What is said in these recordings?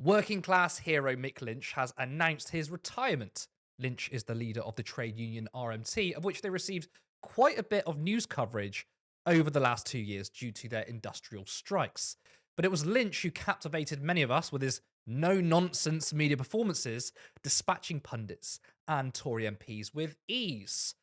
Working class hero Mick Lynch has announced his retirement. Lynch is the leader of the trade union RMT, of which they received quite a bit of news coverage over the last 2 years due to their industrial strikes. But it was Lynch who captivated many of us with his no-nonsense media performances, dispatching pundits and Tory MPs with ease.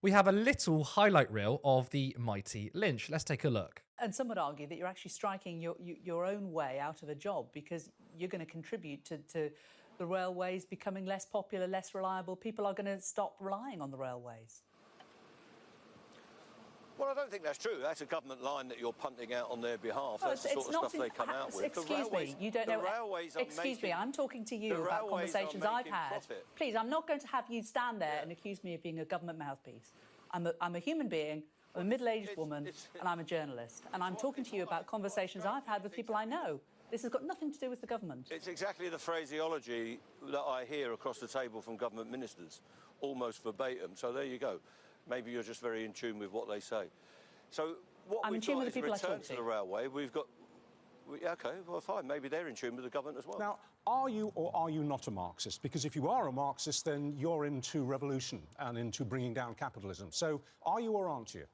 We have a little highlight reel of the mighty Lynch. Let's take a look. And some would argue that you're actually striking your own way out of a job because you're going to contribute to the railways becoming less popular, less reliable. People are going to stop relying on the railways. Well, I don't think that's true. That's a government line that you're punting out on their behalf. That's the sort of stuff they come out with. Excuse me, you don't know. Excuse me, I'm talking to you about conversations I've had. Please, I'm not going to have you stand there and accuse me of being a government mouthpiece. I'm a human being, I'm a middle-aged woman, and I'm a journalist. And I'm talking to you about conversations I've had with people I know. This has got nothing to do with the government. It's exactly the phraseology that I hear across the table from government ministers, almost verbatim. So there you go. Maybe you're just very in tune with what they say. So what we've got is a return to the railway. We've got... OK, well, fine. Maybe they're in tune with the government as well. Now, are you or are you not a Marxist? Because if you are a Marxist, then you're into revolution and into bringing down capitalism. So are you or aren't you?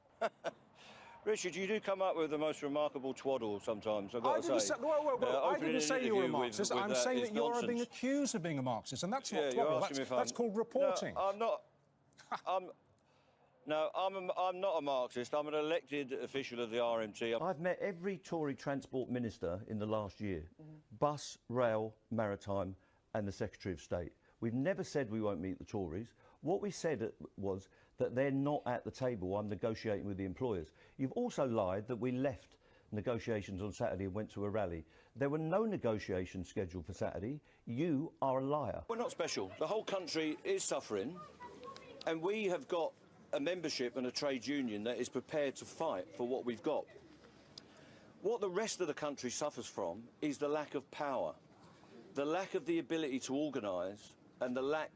Richard, you do come up with the most remarkable twaddle sometimes, I've got to say. I didn't say you were a Marxist. I'm saying that you're being accused of being a Marxist, and that's not twaddle. That's called reporting. No, I'm not... No, I'm not a Marxist. I'm an elected official of the RMT. I've met every Tory transport minister in the last year. Bus, rail, maritime and the Secretary of State. We've never said we won't meet the Tories. What we said was that they're not at the table. I'm negotiating with the employers. You've also lied that we left negotiations on Saturday and went to a rally. There were no negotiations scheduled for Saturday. You are a liar. We're not special. The whole country is suffering, and we have got a membership and a trade union that is prepared to fight for what we've got. What the rest of the country suffers from is the lack of power, the lack of the ability to organise, and the lack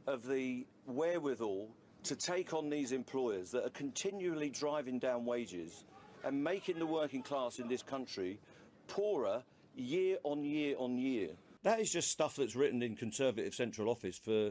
of the wherewithal to take on these employers that are continually driving down wages and making the working class in this country poorer year on year on year. That is just stuff that's written in Conservative Central Office for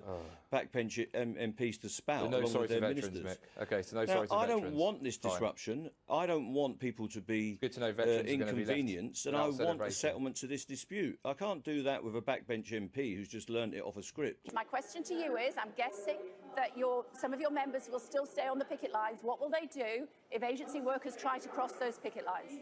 backbench MPs to spout along with their ministers. Mick. OK, so no sorry to I veterans. don't want this disruption. I don't want people to be inconvenienced, and I want a settlement to this dispute. I can't do that with a backbench MP who's just learnt it off a script. My question to you is, I'm guessing that some of your members will still stay on the picket lines. What will they do if agency workers try to cross those picket lines?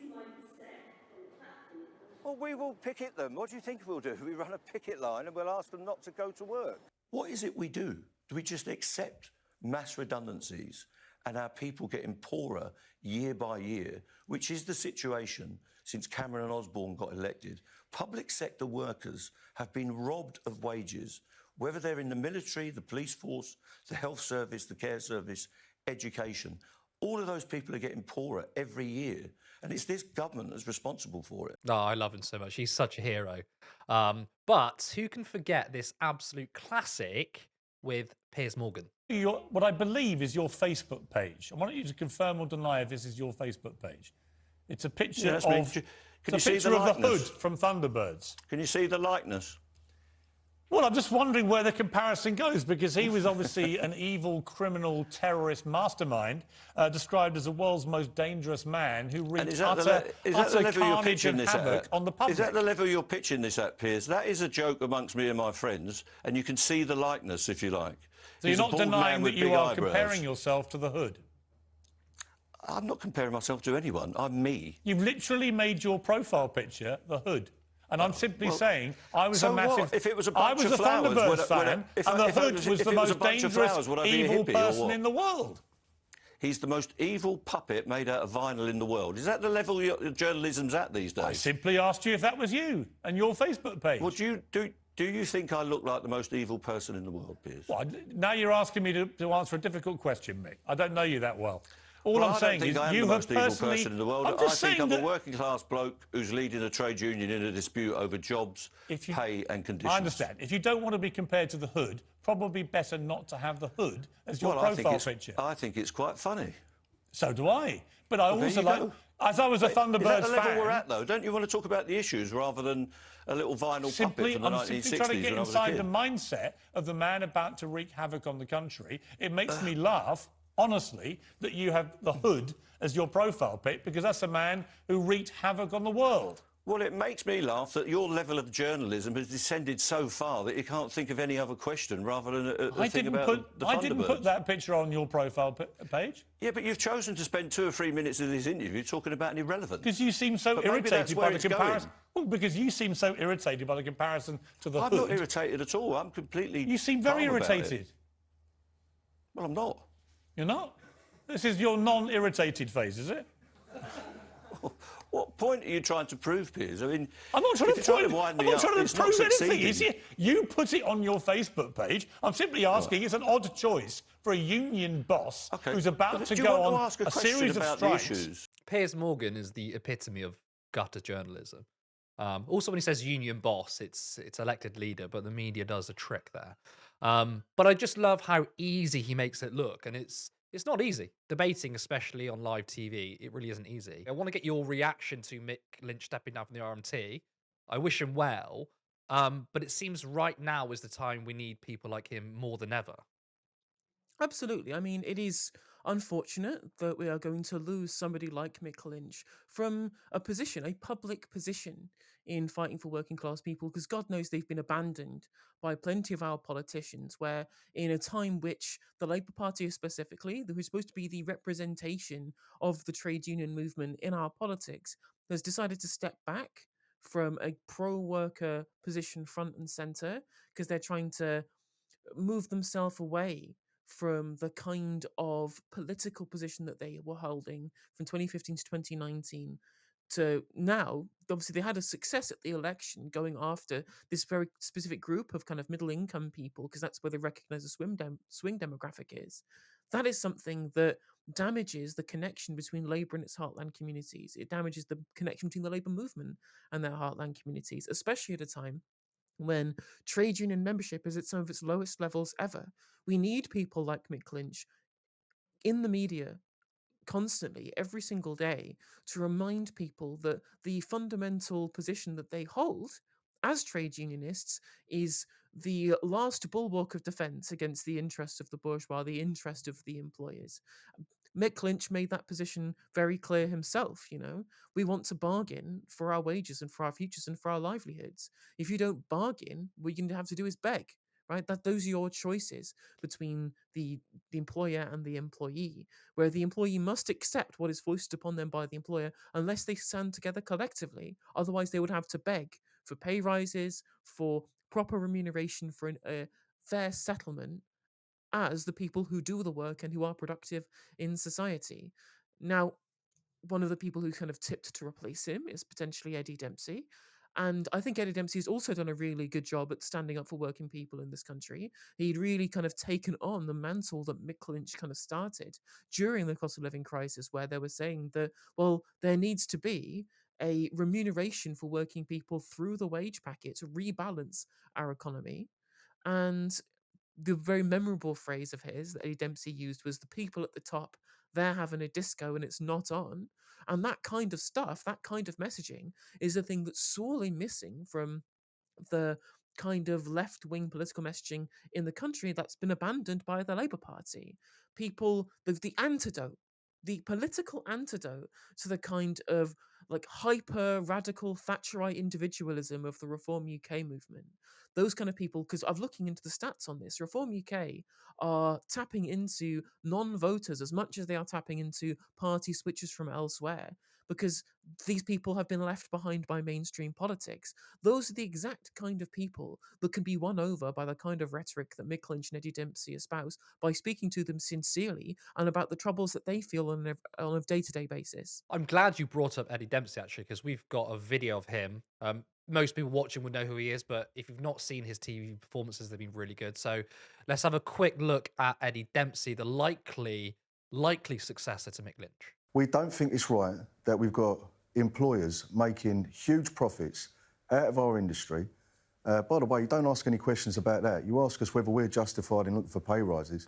Well, we will picket them. What do you think we'll do? We run a picket line and we'll ask them not to go to work. What is it we do? Do we just accept mass redundancies and our people getting poorer year by year, which is the situation since Cameron and Osborne got elected? Public sector workers have been robbed of wages, whether they're in the military, the police force, the health service, the care service, education. All of those people are getting poorer every year, and it's this government that's responsible for it. Oh, I love him so much. He's such a hero. But who can forget this absolute classic with Piers Morgan? What I believe is your Facebook page. I want you to confirm or deny if this is your Facebook page. It's a picture of the Hood from Thunderbirds. Can you see the likeness? Well, I'm just wondering where the comparison goes, because he was obviously an evil, criminal, terrorist mastermind, described as the world's most dangerous man who wreaked utter carnage and havoc on the public. Is that the level you're pitching this at, Piers? That is a joke amongst me and my friends, and you can see the likeness, if you like. So you're not denying that you are comparing yourself to the Hood? I'm not comparing myself to anyone. I'm me. You've literally made your profile picture the Hood. And I'm simply saying I was a massive... What? If it was a bunch of flowers, Thunderbirds fan, and the Hood was the most dangerous, evil person in the world. He's the most evil puppet made out of vinyl in the world. Is that the level your journalism's at these days? I simply asked you if that was you and your Facebook page. Well, do you think I look like the most evil person in the world, Piers? Well, now you're asking me to answer a difficult question, Mick. I don't know you that well. All I'm saying is you have personally... I don't think I'm the most evil person in the world. I think I'm a working-class bloke who's leading a trade union in a dispute over jobs, pay and conditions. I understand. If you don't want to be compared to the Hood, probably better not to have the Hood as your profile picture. I think it's quite funny. So do I. But I also like... As I was a Thunderbirds fan... Is that the level we're at, though? Don't you want to talk about the issues rather than a little vinyl puppet simply, from the 1960s. I'm simply trying to get inside the kid. mindset of the man about to wreak havoc on the country. It makes me laugh, honestly, that you have the hood as your profile pic, because that's a man who wreaked havoc on the world. Well, it makes me laugh that your level of journalism has descended so far that you can't think of any other question rather than a thing about the Thunderbirds. I didn't put that picture on your profile page. Yeah, but you've chosen to spend 2 or 3 minutes of this interview talking about an irrelevant. Because you seem so irritated by the comparison. Well, because you seem so irritated by the comparison to the hood. I'm not irritated at all. I'm completely. You seem very irritated. Well, I'm not. You're not? This is your non-irritated phase, is it? What point are you trying to prove, Piers? I mean, I'm not trying to prove anything. Succeeding. You put it on your Facebook page. I'm simply asking. It's an odd choice for a union boss who's about to go on a series of strikes. Piers Morgan is the epitome of gutter journalism. Also, when he says union boss, it's elected leader, but the media does a trick there. But I just love how easy he makes it look, and it's not easy. Debating, especially on live TV, it really isn't easy. I want to get your reaction to Mick Lynch stepping down from the RMT. I wish him well, but it seems right now is the time we need people like him more than ever. Absolutely. I mean, it is unfortunate that we are going to lose somebody like Mick Lynch from a position, a public position in fighting for working class people, because God knows they've been abandoned by plenty of our politicians, where in a time which the Labour Party specifically, who's supposed to be the representation of the trade union movement in our politics, has decided to step back from a pro-worker position front and centre, because they're trying to move themselves away from the kind of political position that they were holding from 2015 to 2019 to now. Obviously, they had a success at the election going after this very specific group of kind of middle income people, because that's where they recognize the swing demographic is. That is something that damages the connection between Labour and its heartland communities. It damages the connection between the Labour movement and their heartland communities, especially at a time when trade union membership is at some of its lowest levels ever. We need people like Mick Lynch in the media constantly, every single day, to remind people that the fundamental position that they hold as trade unionists is the last bulwark of defence against the interest of the bourgeois, the interest of the employers. Mick Lynch made that position very clear himself. We want to bargain for our wages and for our futures and for our livelihoods. If you don't bargain, what you're going to have to do is beg, right? Those are your choices between the employer and the employee, where the employee must accept what is foisted upon them by the employer unless they stand together collectively. Otherwise, they would have to beg for pay rises, for proper remuneration, for a fair settlement as the people who do the work and who are productive in society. Now, one of the people who kind of tipped to replace him is potentially Eddie Dempsey. And I think Eddie Dempsey has also done a really good job at standing up for working people in this country. He'd really kind of taken on the mantle that Mick Lynch kind of started during the cost of living crisis, where they were saying that, well, there needs to be a remuneration for working people through the wage packet to rebalance our economy. And the very memorable phrase of his that Eddie Dempsey used was, the people at the top, they're having a disco and it's not on. And that kind of stuff, that kind of messaging is a thing that's sorely missing from the kind of left-wing political messaging in the country that's been abandoned by the Labour Party. People, the antidote, the political antidote to the kind of like hyper-radical Thatcherite individualism of the Reform UK movement. Those kind of people, because I'm looking into the stats on this, Reform UK are tapping into non-voters as much as they are tapping into party switchers from elsewhere, because these people have been left behind by mainstream politics. Those are the exact kind of people that can be won over by the kind of rhetoric that Mick Lynch and Eddie Dempsey espouse by speaking to them sincerely and about the troubles that they feel on a day-to-day basis. I'm glad you brought up Eddie Dempsey, actually, because we've got a video of him. Most people watching would know who he is, but if you've not seen his TV performances, they've been really good. So let's have a quick look at Eddie Dempsey, the likely successor to Mick Lynch. We don't think it's right that we've got employers making huge profits out of our industry. By the way, you don't ask any questions about that. You ask us whether we're justified in looking for pay rises.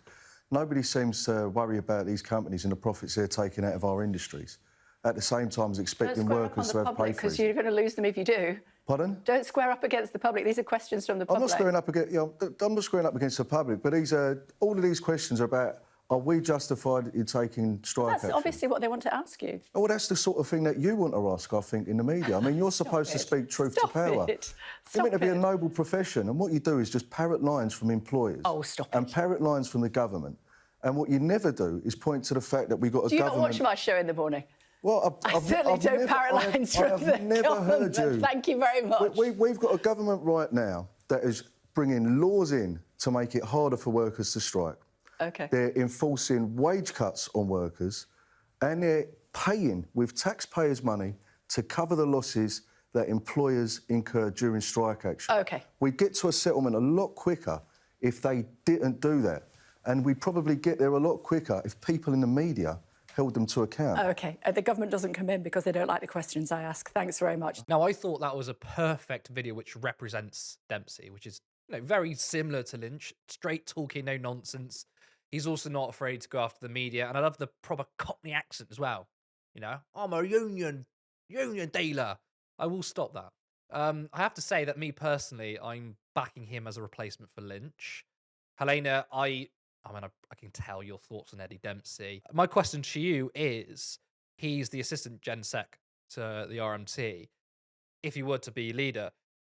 Nobody seems to worry about these companies and the profits they're taking out of our industries, at the same time as expecting workers to have pay freezes. Because you're going to lose them if you do. Pardon? Don't square up against the public. These are questions from the public. I'm not squaring up against, I'm not squaring up against the public, but all of these questions are about, are we justified in taking strike action? That's obviously what they want to ask you. Oh, well, that's the sort of thing that you want to ask, I think, in the media. I mean, you're supposed to speak truth to power. It's meant to be a noble profession, and what you do is just parrot lines from employers. Oh, stop it. And parrot lines from the government. And what you never do is point to the fact that we've got a government... Do you not watch my show in the morning? Well, I certainly don't parrot lines from the government. Heard you. Thank you very much. We've got a government right now that is bringing laws in to make it harder for workers to strike. OK. They're enforcing wage cuts on workers, and they're paying with taxpayers' money to cover the losses that employers incur during strike action. OK. We'd get to a settlement a lot quicker if they didn't do that. And we'd probably get there a lot quicker if people in the media held them to account. OK. The government doesn't come in because they don't like the questions I ask. Thanks very much. Now, I thought that was a perfect video which represents Dempsey, which is very similar to Lynch. Straight talking, no nonsense. He's also not afraid to go after the media. And I love the proper Cockney accent as well. I'm a union dealer. I will stop that. I have to say that me personally, I'm backing him as a replacement for Lynch. Helena, I can tell your thoughts on Eddie Dempsey. My question to you is, he's the assistant Gen Sec to the RMT. If he were to be leader,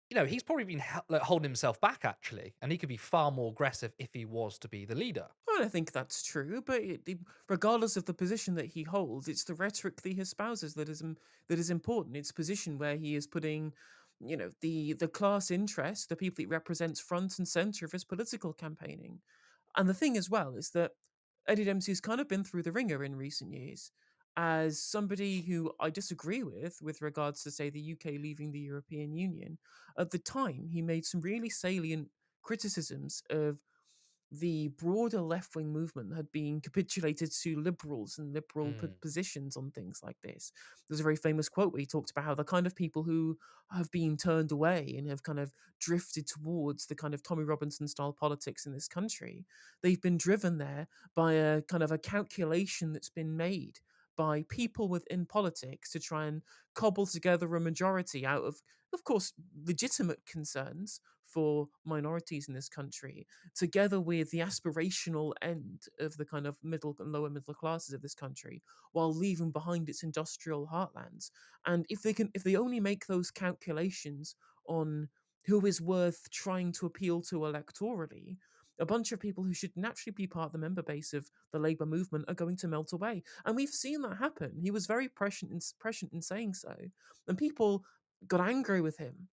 he's probably been holding himself back, actually, and he could be far more aggressive if he was to be the leader. I don't think that's true, but regardless of the position that he holds, it's the rhetoric that he espouses that is important. It's position where he is putting, the class interest, the people he represents, front and centre of his political campaigning. And the thing as well is that Eddie Dempsey's kind of been through the ringer in recent years. As somebody who I disagree with regards to, say, the UK leaving the European Union, at the time he made some really salient criticisms of the broader left-wing movement had been capitulated to liberals and liberal positions on things like this. There's a very famous quote where he talked about how the kind of people who have been turned away and have kind of drifted towards the kind of Tommy Robinson-style politics in this country, they've been driven there by a kind of a calculation that's been made by people within politics to try and cobble together a majority out of course, legitimate concerns for minorities in this country, together with the aspirational end of the kind of middle and lower middle classes of this country, while leaving behind its industrial heartlands. And if they only make those calculations on who is worth trying to appeal to electorally, a bunch of people who should naturally be part of the member base of the Labour movement are going to melt away. And we've seen that happen. He was very prescient in saying so. And people got angry with him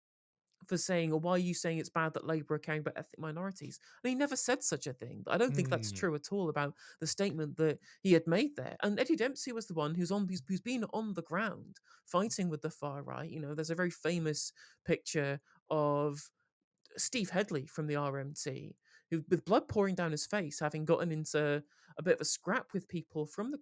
for saying, why are you saying it's bad that Labour are caring about ethnic minorities? And he never said such a thing. I don't think that's true at all about the statement that he had made there. And Eddie Dempsey was the one who's been on the ground fighting with the far right. There's a very famous picture of Steve Headley from the RMT, who, with blood pouring down his face, having gotten into a bit of a scrap with people from the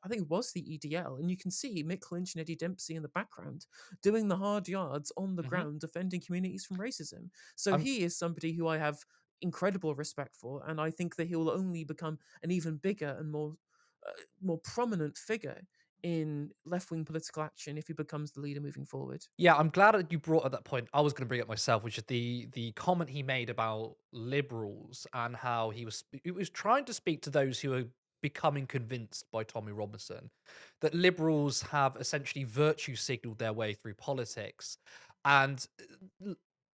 I think it was the EDL, and you can see Mick Lynch and Eddie Dempsey in the background doing the hard yards on the ground, defending communities from racism. So he is somebody who I have incredible respect for, and I think that he will only become an even bigger and more prominent figure in left-wing political action if he becomes the leader moving forward. Yeah, I'm glad that you brought up that point. I was going to bring it up myself, which is the comment he made about liberals and how he was trying to speak to those who are becoming convinced by Tommy Robinson that liberals have essentially virtue signaled their way through politics. And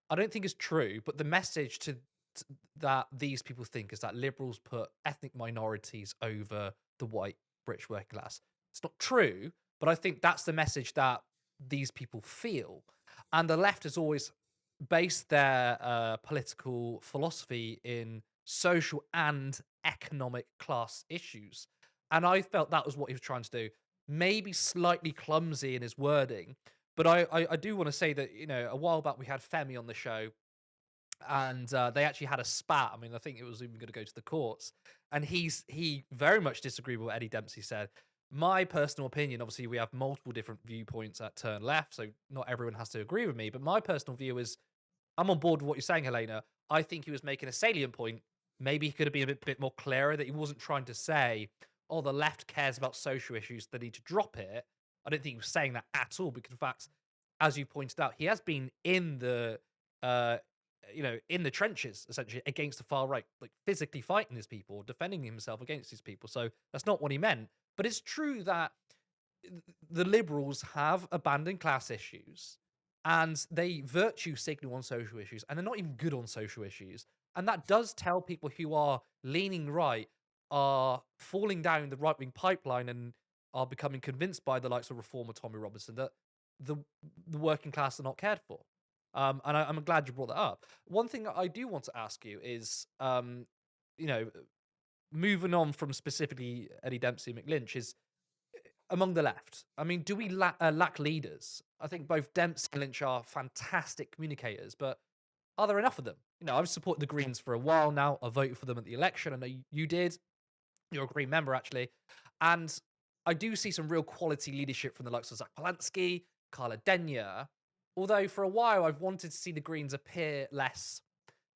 I don't think it's true, but the message that these people think is that liberals put ethnic minorities over the white British working class. It's not true, but I think that's the message that these people feel. And the left has always based their political philosophy in social and economic class issues. And I felt that was what he was trying to do. Maybe slightly clumsy in his wording, but I do want to say that, a while back we had Femi on the show, and they actually had a spat. I mean, I think it was even going to go to the courts. And he very much disagreed with what Eddie Dempsey said. My personal opinion, obviously, we have multiple different viewpoints at Turn Left, so not everyone has to agree with me. But my personal view is, I'm on board with what you're saying, Helena. I think he was making a salient point. Maybe he could have been a bit more clearer, that he wasn't trying to say, the left cares about social issues, they need to drop it. I don't think he was saying that at all, because in fact, as you pointed out, he has been in the, in the trenches essentially against the far right, like physically fighting his people, defending himself against his people. So that's not what he meant. But it's true that the liberals have abandoned class issues and they virtue signal on social issues, and they're not even good on social issues. And that does tell people who are leaning right, are falling down the right wing pipeline, and are becoming convinced by the likes of Reformer Tommy Robinson that the the working class are not cared for. And I'm glad you brought that up. One thing that I do want to ask you is, you know, moving on from specifically Eddie Dempsey and Mick Lynch, is among the left. I mean, do we lack leaders? I think both Dempsey and Lynch are fantastic communicators, but are there enough of them? I've supported the Greens for a while now. I voted for them at the election. I know you did. You're a Green member, actually. And I do see some real quality leadership from the likes of Zach Polanski, Carla Denyer. Although for a while I've wanted to see the Greens appear less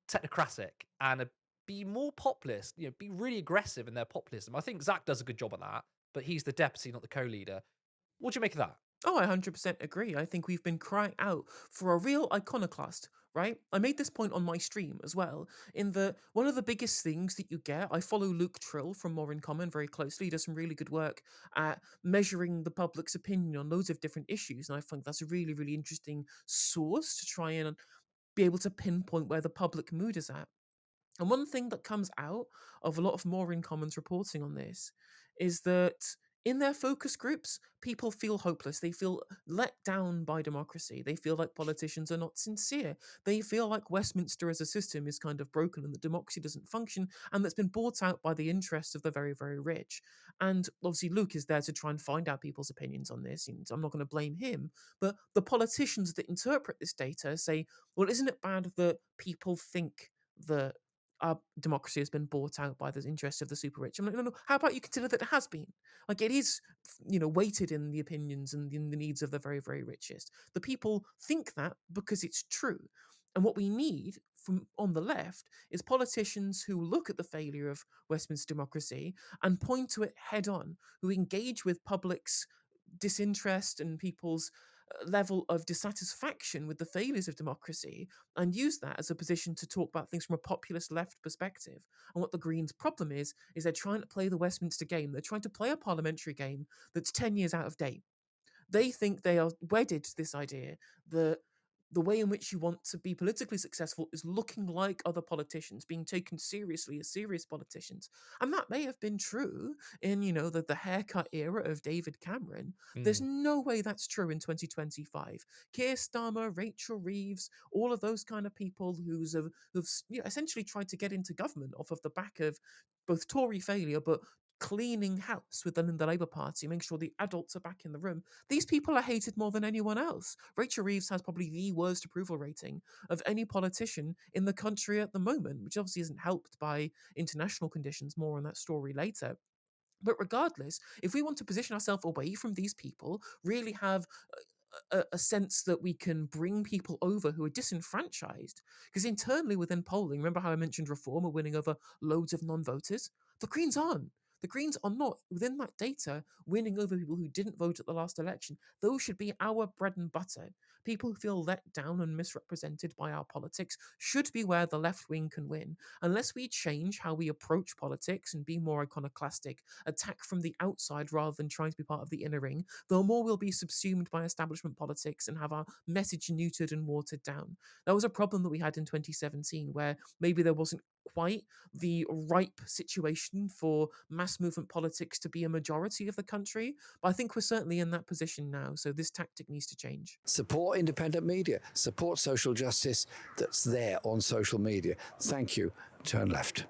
technocratic and be more populist, be really aggressive in their populism. I think Zach does a good job on that, but he's the deputy, not the co-leader. What do you make of that? Oh, I 100% agree. I think we've been crying out for a real iconoclast, right? I made this point on my stream as well, in that one of the biggest things that you get, I follow Luke Trill from More in Common very closely. He does some really good work at measuring the public's opinion on loads of different issues, and I think that's a really, really interesting source to try and be able to pinpoint where the public mood is at. And one thing that comes out of a lot of More in Common's reporting on this is that in their focus groups, people feel hopeless. They feel let down by democracy. They feel like politicians are not sincere. They feel like Westminster as a system is kind of broken and that democracy doesn't function, and that's been bought out by the interests of the very, very rich. And obviously, Luke is there to try and find out people's opinions on this. And I'm not going to blame him, but the politicians that interpret this data say, well, isn't it bad that people think that our democracy has been bought out by the interests of the super rich? I'm like, no. How about you consider that it has been? Like, it is, weighted in the opinions and in the needs of the very, very richest. The people think that because it's true. And what we need from on the left is politicians who look at the failure of Westminster democracy and point to it head on, who engage with public's disinterest and people's level of dissatisfaction with the failures of democracy, and use that as a position to talk about things from a populist left perspective. And what the Greens' problem is they're trying to play the Westminster game. They're trying to play a parliamentary game that's 10 years out of date. They think they are wedded to this idea that the way in which you want to be politically successful is looking like other politicians, being taken seriously as serious politicians. And that may have been true in, the haircut era of David Cameron. There's no way that's true in 2025. Keir Starmer, Rachel Reeves, all of those kind of people who've essentially tried to get into government off of the back of both Tory failure, but cleaning house within the Labour Party, making sure the adults are back in the room. These people are hated more than anyone else. Rachel Reeves has probably the worst approval rating of any politician in the country at the moment, which obviously isn't helped by international conditions. More on that story later. But regardless, if we want to position ourselves away from these people, really have a sense that we can bring people over who are disenfranchised, because internally within polling, remember how I mentioned Reform are winning over loads of non-voters? The Greens aren't. The Greens are not, within that data, winning over people who didn't vote at the last election. Those should be our bread and butter. People who feel let down and misrepresented by our politics should be where the left wing can win. Unless we change how we approach politics and be more iconoclastic, attack from the outside rather than trying to be part of the inner ring, the more we'll be subsumed by establishment politics and have our message neutered and watered down. That was a problem that we had in 2017, where maybe there wasn't quite the ripe situation for mass movement politics to be a majority of the country, but I think we're certainly in that position now, so this tactic needs to change. Support independent media, support social justice that's there on social media. Thank you. Turn left.